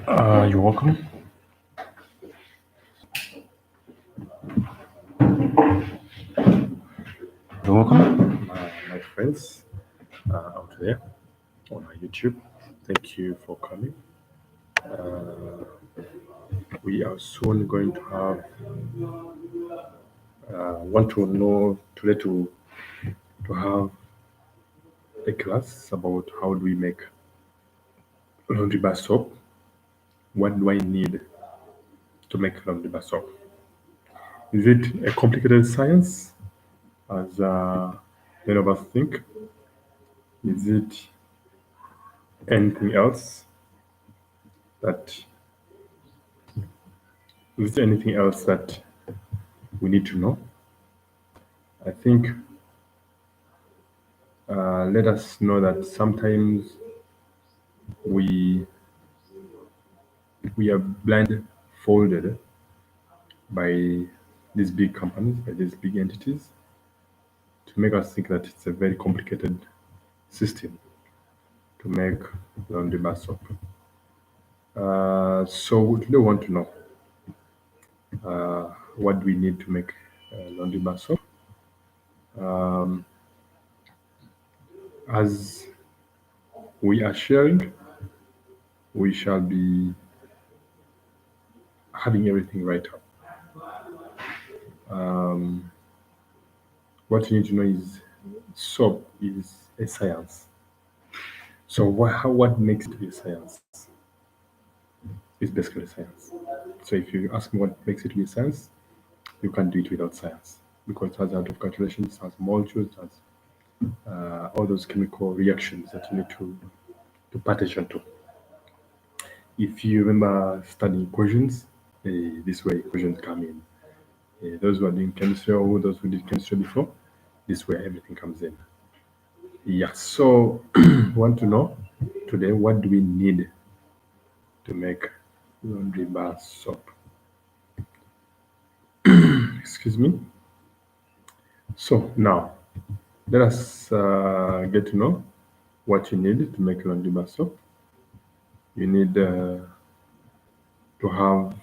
You're welcome. You're welcome, my friends out there on our YouTube. Thank you for coming. Uh, we are soon going to have want to know today to have a class about how do we make laundry bar soap. What do I need to make laundry bar soap? Is it a complicated science, as many of us think? Is it anything else that is there anything else that we need to know? I think let us know that sometimes we we are blindfolded by these big companies, by these big entities, to make us think that it's a very complicated system to make laundry bar soap. So we really want to know what do we need to make laundry bar soap. Um, as we are sharing, we shall be having everything right up. Um, what you need to know is soap is a science. So what makes it to be a science? It's basically science. So if you ask me what makes it to be a science, you can't do it without science because it has a lot of calculations, it has molecules, it has all those chemical reactions that you need to pay attention to. If you remember studying equations, this way equations come in. Those who are doing chemistry or those who did chemistry before, this is where everything comes in. Yeah, so want to know today what do we need to make laundry bar soap? Excuse me. So now let us get to know what you need to make laundry bar soap. You need to have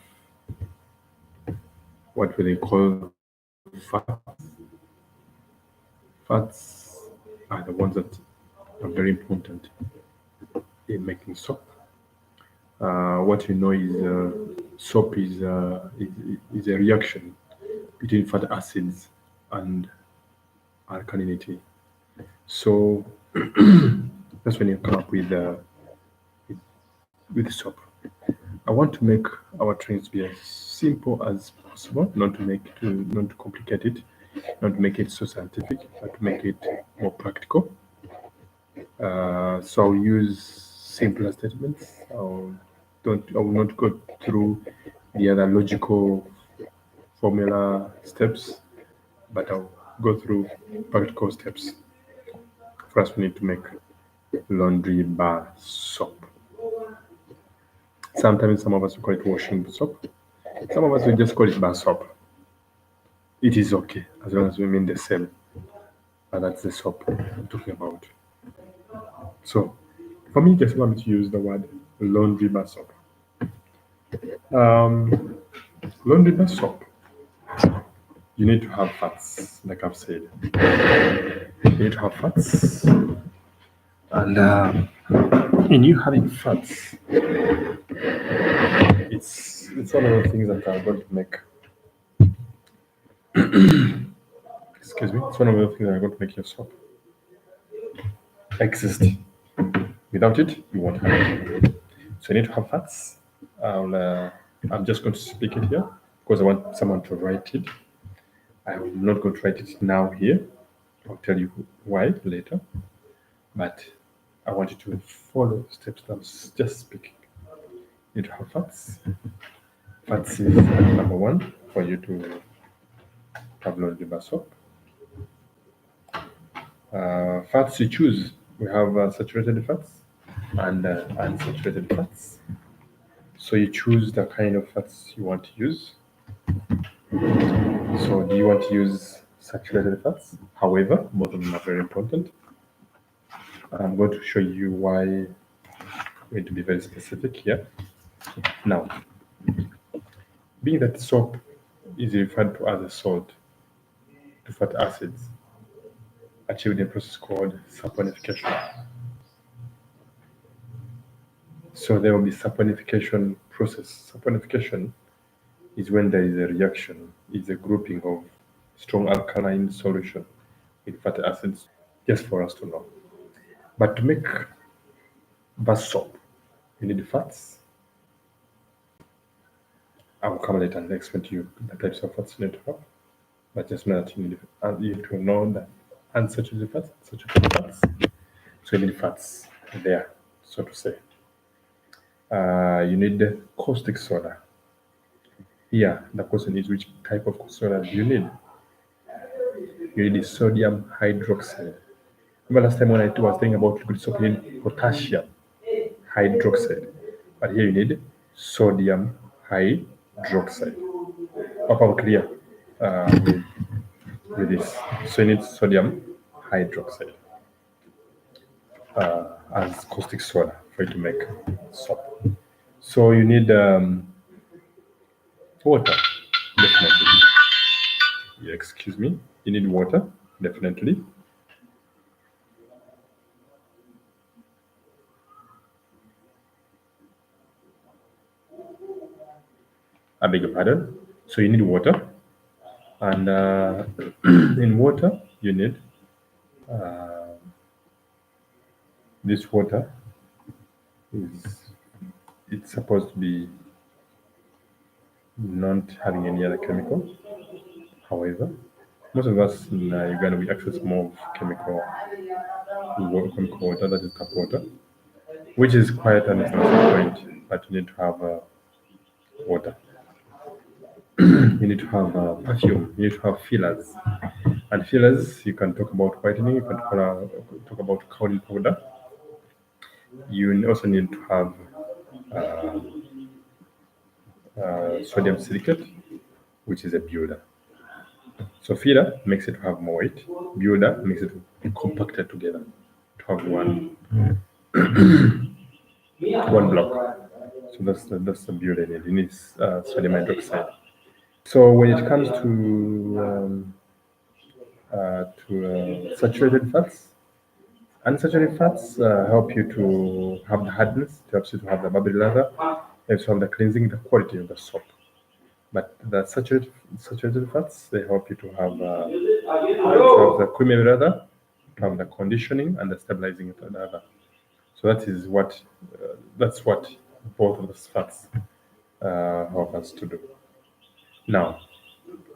what we call fats. Fats are the ones that are very important in making soap. What you know is soap is a reaction between fatty acids and alkalinity. So that's when you come up with soap. I want to make our trains be as simple as possible, not to complicate it, not to make it so scientific, but to make it more practical. So I'll use simpler statements. I will not go through the other logical formula steps, but I'll go through practical steps. First, we need to make laundry bar soap. Sometimes some of us will call it washing soap. Some of us will just call it bar soap. It is okay as long as we mean the same. But that's the soap I'm talking about. So for me, just allow me to use the word laundry bar soap. Um, laundry bar soap. You need to have fats, like I've said. You need to have fats, and in you having fats, it's one of the things that are going to make. Excuse me. It's one of the things that are going to make your soap exist. Without it, you won't have it. So you need to have fats. I'm just going to speak it here because I want someone to write it. I'm not going to write it now here. I'll tell you why later. But I want you to follow steps that I'm just speaking. You need to have fats. Fats is number one for you to have laundry bar soap. Fats you choose. We have saturated fats and unsaturated fats. So you choose the kind of fats you want to use. So do you want to use saturated fats? However, both of them are very important. I'm going to show you why I'm going to be very specific here. Now, being that soap is referred to as a salt to fat acids achieved in a process called saponification. So there will be saponification process. Saponification is when there is a reaction, it's a grouping of strong alkaline solution with fatty acids, just for us to know. But to make bar soap, you need fats. I'll come later and explain to you the types of fats you need to have. But just know that you need to know that unsaturated fats, saturated fats. So you need fats there, so to say. You need caustic soda. Here, the question is which type of soda do you need? You need sodium hydroxide. Remember last time when I was telling about liquid soap, you need potassium hydroxide. But here you need sodium hydroxide. Hope I'm clear with this. So you need sodium hydroxide as caustic soda for you to make soap. So you need water, definitely. Yeah, excuse me. You need water, definitely. I beg your pardon. So you need water, and in water you need this water is it's supposed to be not having any other chemical. However, most of us in Uganda we access more of chemical water, that is tap water, which is quite an expensive point, but you need to have water. You need to have perfume. You need to have fillers. And fillers, you can talk about whitening. You can talk about cowling powder. You also need to have sodium silicate, which is a builder. So filler makes it have more weight. Builder makes it be compacted together to have one block. So that's the builder you need. You need sodium hydroxide. So when it comes to saturated fats, unsaturated fats help you to have the hardness, it helps you to have the bubbly lather, helps you have the cleansing, the quality of the soap. But the saturated fats, they help you to have the creamy lather, to have the conditioning and the stabilizing lather. So that's what both of those fats help us to do. Now,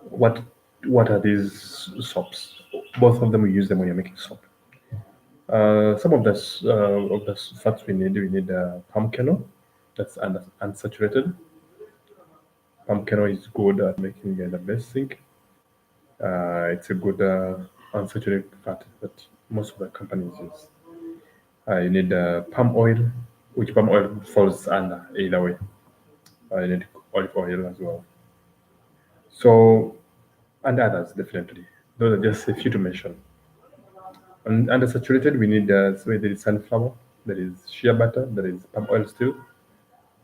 what what are these soaps? Both of them we use them when you're making soap. Some of the fats we need palm kernel, that's unsaturated. Palm kernel is good at making the best thing. It's a good unsaturated fat that most of the companies use. You need palm oil, which palm oil falls under either way. You need olive oil as well. So, and others definitely. Those are just a few to mention. And under saturated, we need so there is sunflower, there is shea butter, there is palm oil still,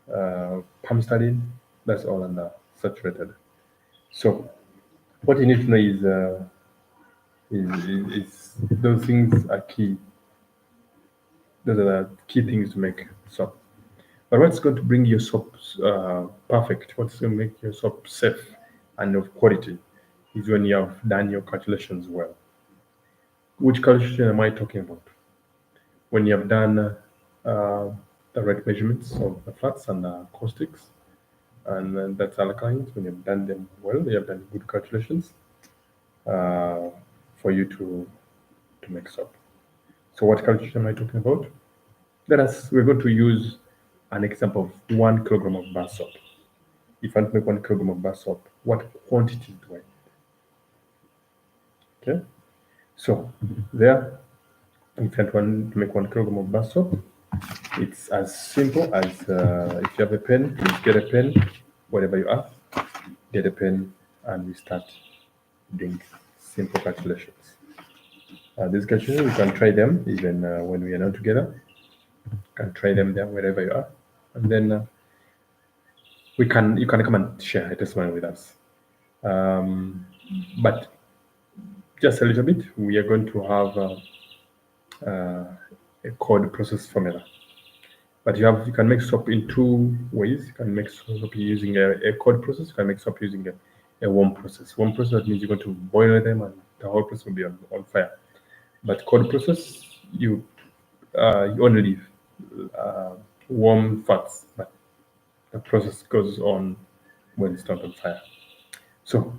palm starine. That's all under saturated. So, what you need to know is those things are key. Those are the key things to make soap. But what's going to bring your soap perfect? What's going to make your soap safe and of quality is when you have done your calculations well. Which calculation am I talking about? When you have done the right measurements of the fats and the caustics, and then that's alkalines, when you've done them well, you have done good calculations uh, for you to make soap. So what calculation am I talking about? We're going to use an example of 1 kilogram of bar soap. If I want to make 1 kilogram of bar soap, what quantity do I need? Okay, so there, if you want to make 1 kilogram of bar soap, it's as simple as if you have a pen, please get a pen, whatever you have, get a pen, and we start doing simple calculations. These calculations, we can try them even when we are not together. You can try them there wherever you are. And then you can come and share a testimony with us. But just a little bit, we are going to have a code process formula. But you can make soap in two ways. You can make soap using a cold process. You can make soap using a warm process. Warm process, that means you're going to boil them and the whole process will be on fire. But cold process, you only leave warm fats, but the process goes on when it's not on fire. So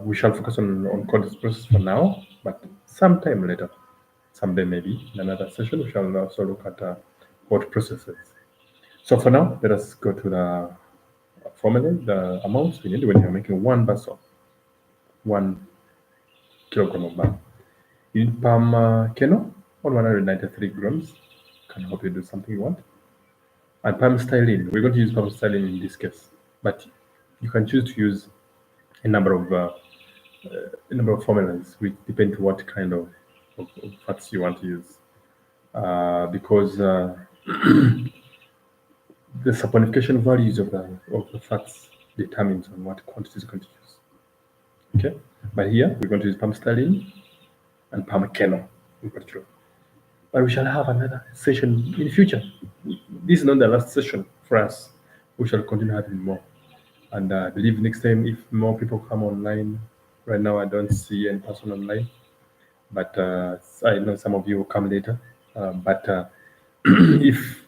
we shall focus on cold process for now, but sometime later, someday maybe in another session, we shall also look at hot processes. So for now, let us go to the formula, the amounts we need when you're making 1 bar soap, 1 kilogram of bar. You need palm kernel, 193 grams, can help you do something you want. And palm styrene, we're going to use palm styrene in this case, but you can choose to use a number of formulas, which depend on what kind of fats you want to use, because the saponification values of the fats determines on what quantities you're going to use. Okay, but here we're going to use palm styrene and palm kernel in particular. But we shall have another session in the future. This is not the last session for us. We shall continue having more. And I believe next time, if more people come online, right now I don't see any person online, but I know some of you will come later. But if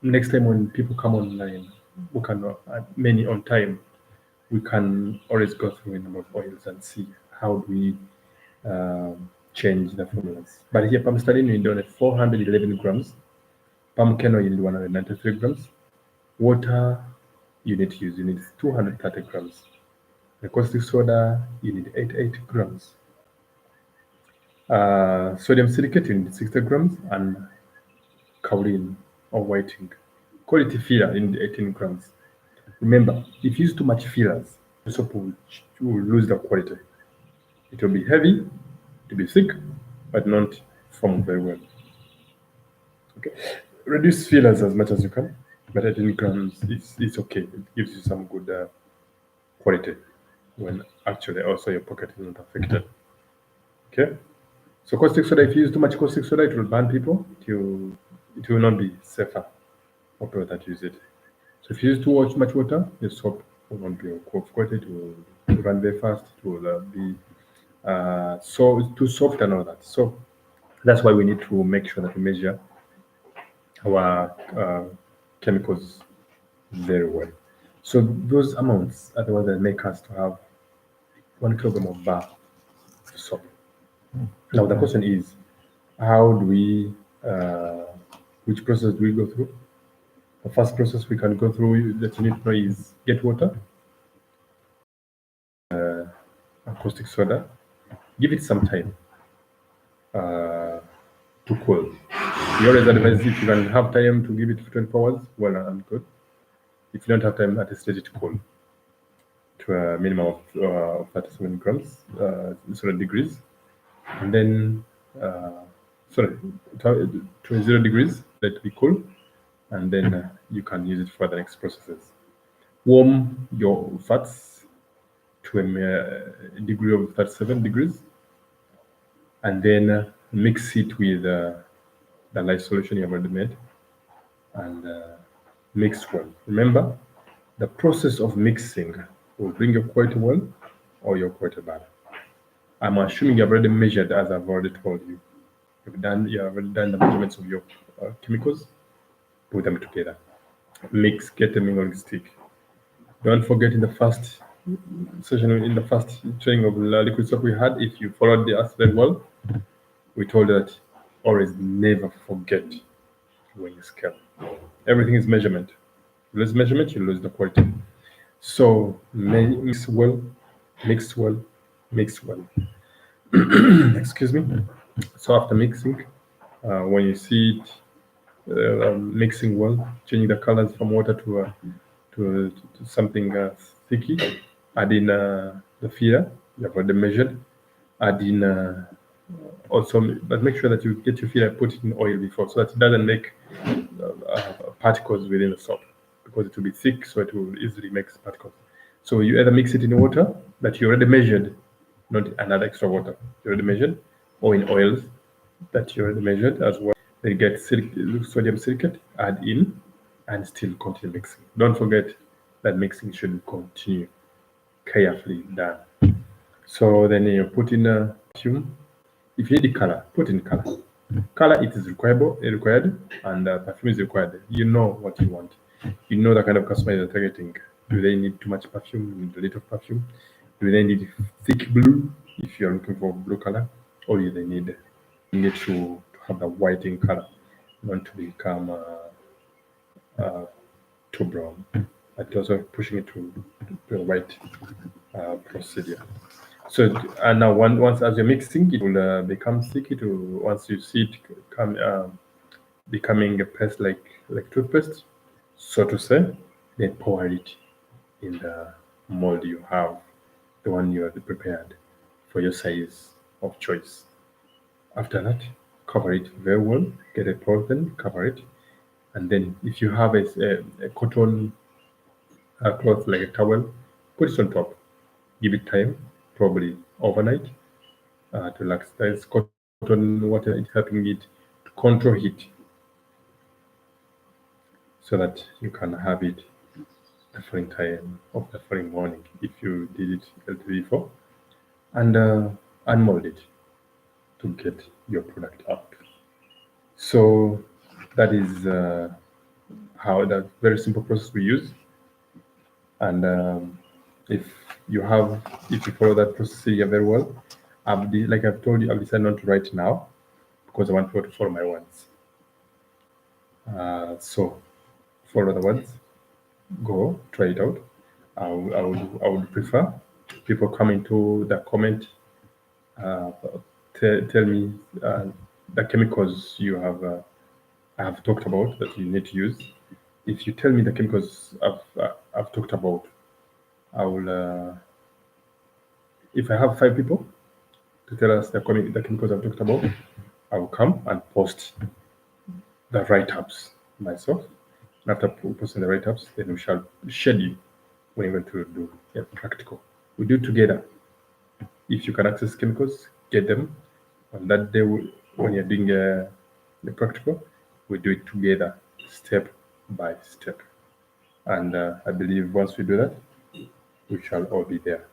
next time when people come online, who can many on time, we can always go through a number of oils and see how do we change the formulas. But here, palm styrene, you need only 411 grams. Palm kernel, you need 193 grams. Water, you need 230 grams. The caustic soda, you need 88 grams. Sodium silicate, you need 60 grams. And kaolin or whiting. Quality filler, you need 18 grams. Remember, if you use too much fillers, the soap will lose the quality. It will be heavy, it will be thick, but not form very well. Okay, reduce fillers as much as you can, but 18 grams it's okay. It gives you some good quality when actually also your pocket is not affected. Okay, so caustic soda, if you use too much caustic soda, it will burn people. It will not be safer for people that use it. So if you use too much water, the soap will not be of quality. It will run very fast. It will be so too soft and all that. So that's why we need to make sure that we measure our chemicals very well. So those amounts are the ones that make us to have 1 kilogram of bar soap. Now the question is, how do we, which process do we go through? The first process we can go through that you need to know is get water, caustic soda, give it some time to cool. We always advise if you can have time to give it for 24 hours, well and good. If you don't have time, at least let it cool to a minimum of 37 grams, 0 degrees, and then to 0 degrees, let it be cool, and then you can use it for the next processes. Warm your fats to a degree of 37 degrees, and then mix it with the lye solution you have already made, and mix well. Remember, the process of mixing will bring your quality well or your quality bad. I'm assuming you've already measured, as I've already told you. You have already done the measurements of your chemicals. Put them together. Mix, get a mingling stick. Don't forget in the first session, in the first training of liquid soap we had, if you followed the us very well, we told you that always never forget when you scale. Everything is measurement. You lose measurement, you lose the quality. So mix well, mix well, mix well. Excuse me. So after mixing, when you see it mixing well, changing the colors from water to something sticky, add in the filler you have already measured. Add in also, but make sure that you get your filler put it in oil before, so that it doesn't make particles within the soap. because it will be thick, so it will easily make particles. So you either mix it in water that you already measured, not another extra water you already measured, or in oils that you already measured as well. Then get sodium silicate, add in, and still continue mixing. Don't forget that mixing should continue carefully done. So then you put in a perfume. If you need the color, put in color. Color it is required, and perfume is required. You know what you want. You know the kind of customer you're targeting. Do they need too much perfume? Need a little perfume? Do they need thick blue if you're looking for blue color, or do they need to have the white in color, not to become too brown, but also pushing it to a white procedure. So and now once as you're mixing, it will become thick. It will, once you see it come becoming a paste like toothpaste, so to say, then pour it in the mold you have, the one you have prepared for your size of choice. After that, cover it very well. Get a cloth, cover it, and then if you have a cotton cloth like a towel, put it on top. Give it time, probably overnight, to relax. There is cotton water, it's helping it to control heat so that you can have it the following time of the following morning if you did it a little before, and unmold it to get your product out. So that is how that very simple process we use. And if you have, if you follow that procedure very well, like I've told you, I've decided not to write now because I want people to follow my words. So follow the words, go try it out. I would prefer people come into the comment, tell me the chemicals you have I have talked about that you need to use. If you tell me the chemicals I've talked about, I will. If I have 5 people to tell us the chemicals I've talked about, I will come and post the write-ups myself. And after posting the write-ups, then we shall schedule when we're going to do a practical. We do it together. If you can access chemicals, get them. On that day, when you're doing the practical, we do it together, step by step. And I believe once we do that, we shall all be there.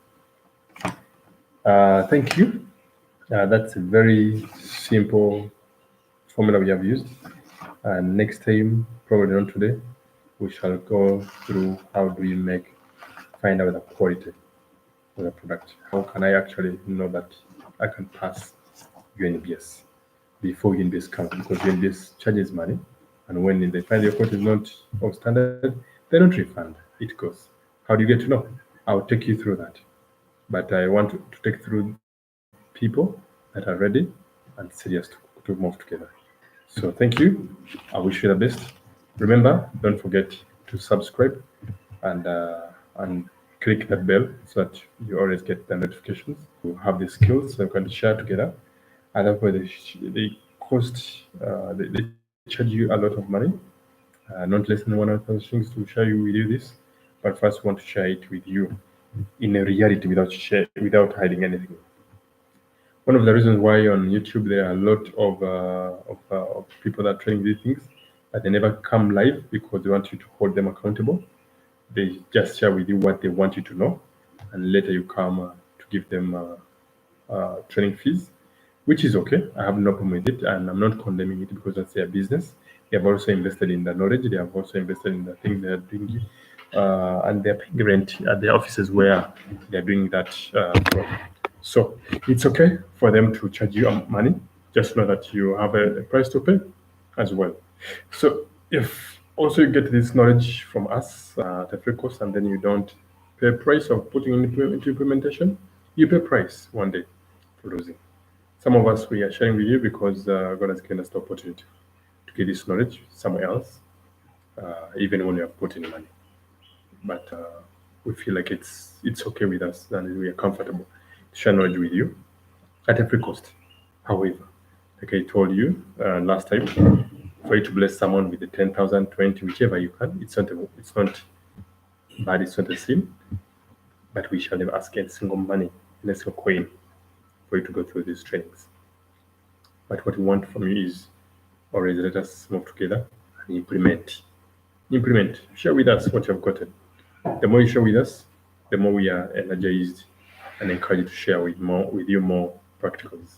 Thank you. That's a very simple formula we have used. And next time, probably not today, we shall go through how do we find out the quality of the product. How can I actually know that I can pass UNBS before UNBS comes? Because UNBS charges money, and when they find your quality is not of standard, they don't refund. It goes. How do you get to know? I'll take you through that. But I want to take through people that are ready and serious to move together. So thank you. I wish you the best. Remember, don't forget to subscribe and click that bell so that you always get the notifications. You have the skills so you can share together. And therefore, they cost, they charge you a lot of money, not less than 100,000 shillings to share with you this. But first, we want to share it with you in a reality without hiding anything. One of the reasons why on YouTube there are a lot of people that are training these things, but they never come live because they want you to hold them accountable. They just share with you what they want you to know, and later you come to give them training fees, which is okay. I have no problem with it, and I'm not condemning it because that's their business. They have also invested in the knowledge. They have also invested in the things they are doing, and they're paying rent at their offices where they're doing that from. So it's okay for them to charge you money. Just know that you have a price to pay as well. So if also you get this knowledge from us at a free cost, and then you don't pay price of putting into implementation, you pay price one day for losing. Some of us we are sharing with you because God has given us the opportunity to get this knowledge somewhere else, even when we have put in money. But we feel like it's okay with us and we are comfortable to share knowledge with you at a free cost. However, like I told you last time, for you to bless someone with the 10,000, 20, whichever you can. It's not bad, it's not a sin, but we shall never ask any single money, any single coin for you to go through these trainings. But what we want from you is always let us move together and implement. Implement. Share with us what you have gotten. The more you share with us, the more we are energized and encouraged to share with you more practicals.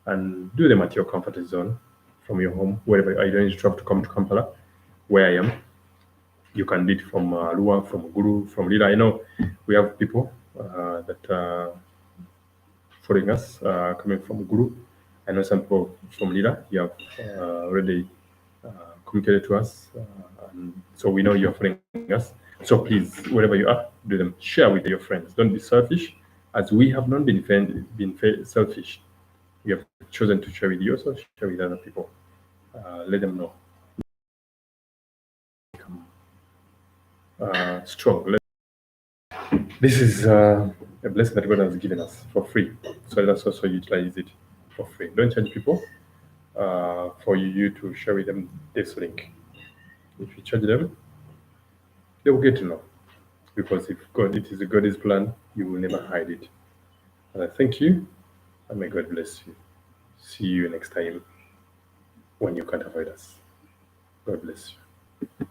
And do them at your comfort zone from your home, wherever you don't need to travel to come to Kampala, where I am. You can do it from Arua, from Guru, from Lila. I know we have people that are following us coming from Guru. I know some people from Lila. You have already communicated to us, and so we know you're following us. So please, wherever you are, do them. Share with your friends. Don't be selfish, as we have not been selfish. We have chosen to share with you, also share with other people. Let them know. Strong. This is a blessing that God has given us for free. So let us also utilize it for free. Don't charge people for you to share with them this link. If you charge them, they will get to know. Because if God, it is God's plan, you will never hide it. And I thank you, and may God bless you. See you next time when you can't avoid us. God bless you.